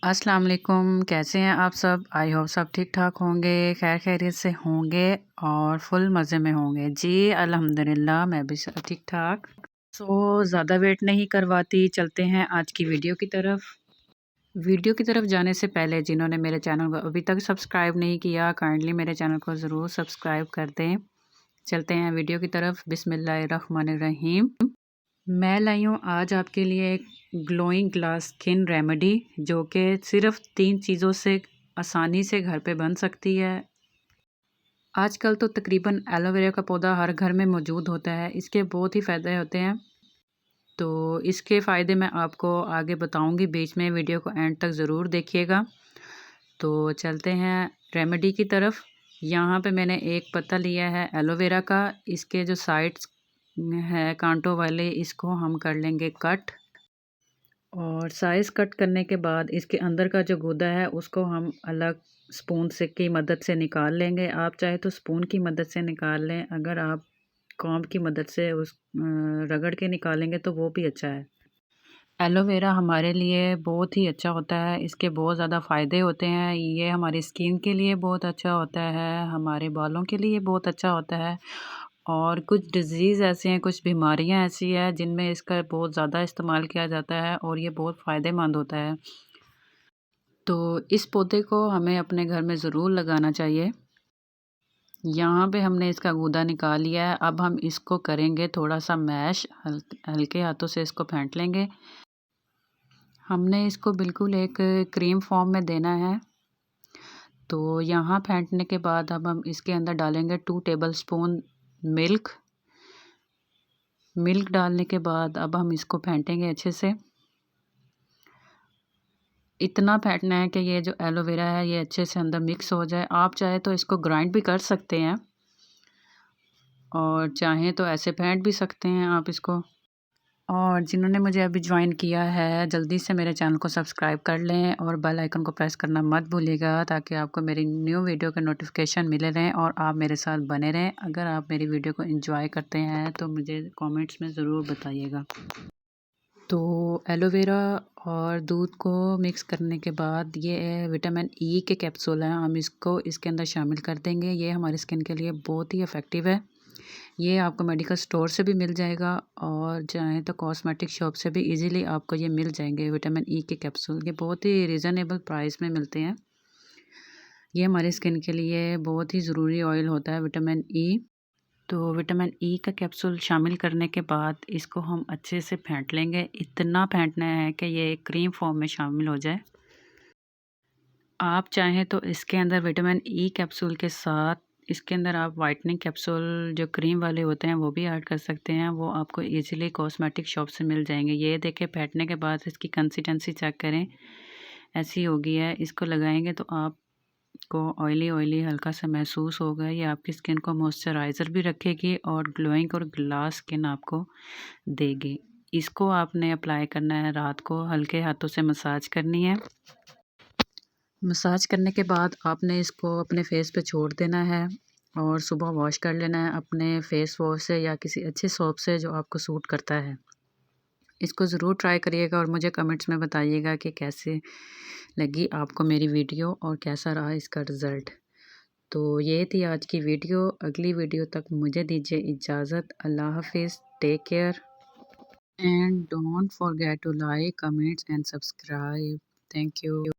अस्सलाम वालेकुम, कैसे हैं आप सब? आई होप सब ठीक-ठाक होंगे, खैर खैरियत से होंगे और फुल मज़े में होंगे। जी, अल्हम्दुलिल्लाह मैं भी सब ठीक-ठाक। ज़्यादा वेट नहीं करवाती, चलते हैं आज की वीडियो की तरफ। वीडियो की तरफ जाने से पहले जिन्होंने मेरे चैनल को अभी तक सब्सक्राइब नहीं किया, काइंडली मेरे चैनल को ज़रूर सब्सक्राइब कर दें। चलते हैं वीडियो की तरफ। बिस्मिल्लाहिर्रहमानिर्रहीम। मैं लाई हूँ आज आपके लिए एक ग्लोइंग ग्लास स्किन रेमेडी जो कि सिर्फ 3 चीज़ों से आसानी से घर पे बन सकती है। आजकल तो तकरीबन एलोवेरा का पौधा हर घर में मौजूद होता है। इसके बहुत ही फ़ायदे होते हैं। तो इसके फ़ायदे मैं आपको आगे बताऊंगी, बीच में वीडियो को एंड तक ज़रूर देखिएगा। तो चलते हैं रेमेडी की तरफ। यहाँ पे मैंने एक पत्ता लिया है एलोवेरा का। इसके जो साइड्स है कांटों वाले, इसको हम कर लेंगे कट। और साइज़ कट करने के बाद इसके अंदर का जो गूदा है उसको हम अलग स्पून से की मदद से निकाल लेंगे। आप चाहे तो स्पून की मदद से निकाल लें, अगर आप कॉम्ब की मदद से रगड़ के निकालेंगे तो वो भी अच्छा है। एलोवेरा हमारे लिए बहुत ही अच्छा होता है, इसके बहुत ज़्यादा फ़ायदे होते हैं। ये हमारी स्किन के लिए बहुत अच्छा होता है, हमारे बालों के लिए बहुत अच्छा होता है। और कुछ डिज़ीज़ ऐसे हैं, कुछ बीमारियां ऐसी हैं जिनमें इसका बहुत ज़्यादा इस्तेमाल किया जाता है और ये बहुत फ़ायदेमंद होता है। तो इस पौधे को हमें अपने घर में ज़रूर लगाना चाहिए। यहाँ पे हमने इसका गूदा निकाल लिया है। अब हम इसको करेंगे थोड़ा सा मैश, हल्के हाथों से इसको फेंट लेंगे। हमने इसको बिल्कुल एक क्रीम फॉर्म में देना है। तो यहाँ फेंटने के बाद अब हम इसके अंदर डालेंगे 2 टेबलस्पून मिल्क। मिल्क डालने के बाद अब हम इसको फेंटेंगे अच्छे से। इतना फेंटना है कि ये जो एलोवेरा है ये अच्छे से अंदर मिक्स हो जाए। आप चाहे तो इसको ग्राइंड भी कर सकते हैं और चाहें तो ऐसे फेंट भी सकते हैं आप इसको। और जिन्होंने मुझे अभी ज्वाइन किया है, जल्दी से मेरे चैनल को सब्सक्राइब कर लें और बेल आइकन को प्रेस करना मत भूलिएगा, ताकि आपको मेरी न्यू वीडियो के नोटिफिकेशन मिले रहें और आप मेरे साथ बने रहें। अगर आप मेरी वीडियो को एंजॉय करते हैं तो मुझे कमेंट्स में ज़रूर बताइएगा। तो एलोवेरा और दूध को मिक्स करने के बाद ये विटामिन ई के कैप्सूल हैं, हम इसको इसके अंदर शामिल कर देंगे। ये हमारी स्किन के लिए बहुत ही इफ़ेक्टिव है। ये आपको मेडिकल स्टोर से भी मिल जाएगा और चाहें तो कॉस्मेटिक शॉप से भी इजीली आपको ये मिल जाएंगे। विटामिन ई के कैप्सूल ये बहुत ही रिजनेबल प्राइस में मिलते हैं। ये हमारी स्किन के लिए बहुत ही ज़रूरी ऑयल होता है विटामिन ई। तो विटामिन ई का कैप्सूल शामिल करने के बाद इसको हम अच्छे से फेंट लेंगे। इतना फेंटना है कि ये क्रीम फॉर्म में शामिल हो जाए। आप चाहें तो इसके अंदर विटामिन ई कैप्सूल के साथ इसके अंदर आप वाइटनिंग कैप्सूल जो क्रीम वाले होते हैं वो भी ऐड कर सकते हैं। वो आपको इजीली कॉस्मेटिक शॉप से मिल जाएंगे। ये देखें, फेंटने के बाद इसकी कंसिस्टेंसी चेक करें, ऐसी होगी है। इसको लगाएंगे तो आपको ऑयली ऑयली हल्का सा महसूस होगा। ये आपकी स्किन को मॉइस्चराइज़र भी रखेगी और ग्लोइंग और ग्लास स्किन आपको देगी। इसको आपने अप्लाई करना है रात को, हल्के हाथों से मसाज करनी है। मसाज करने के बाद आपने इसको अपने फेस पे छोड़ देना है और सुबह वॉश कर लेना है अपने फेस वॉश से या किसी अच्छे सोप से जो आपको सूट करता है। इसको ज़रूर ट्राई करिएगा और मुझे कमेंट्स में बताइएगा कि कैसे लगी आपको मेरी वीडियो और कैसा रहा इसका रिज़ल्ट। तो ये थी आज की वीडियो। अगली वीडियो तक मुझे दीजिए इजाज़त। अल्लाह हाफिज़, take care and don't forget to like, comments and subscribe. Thank you.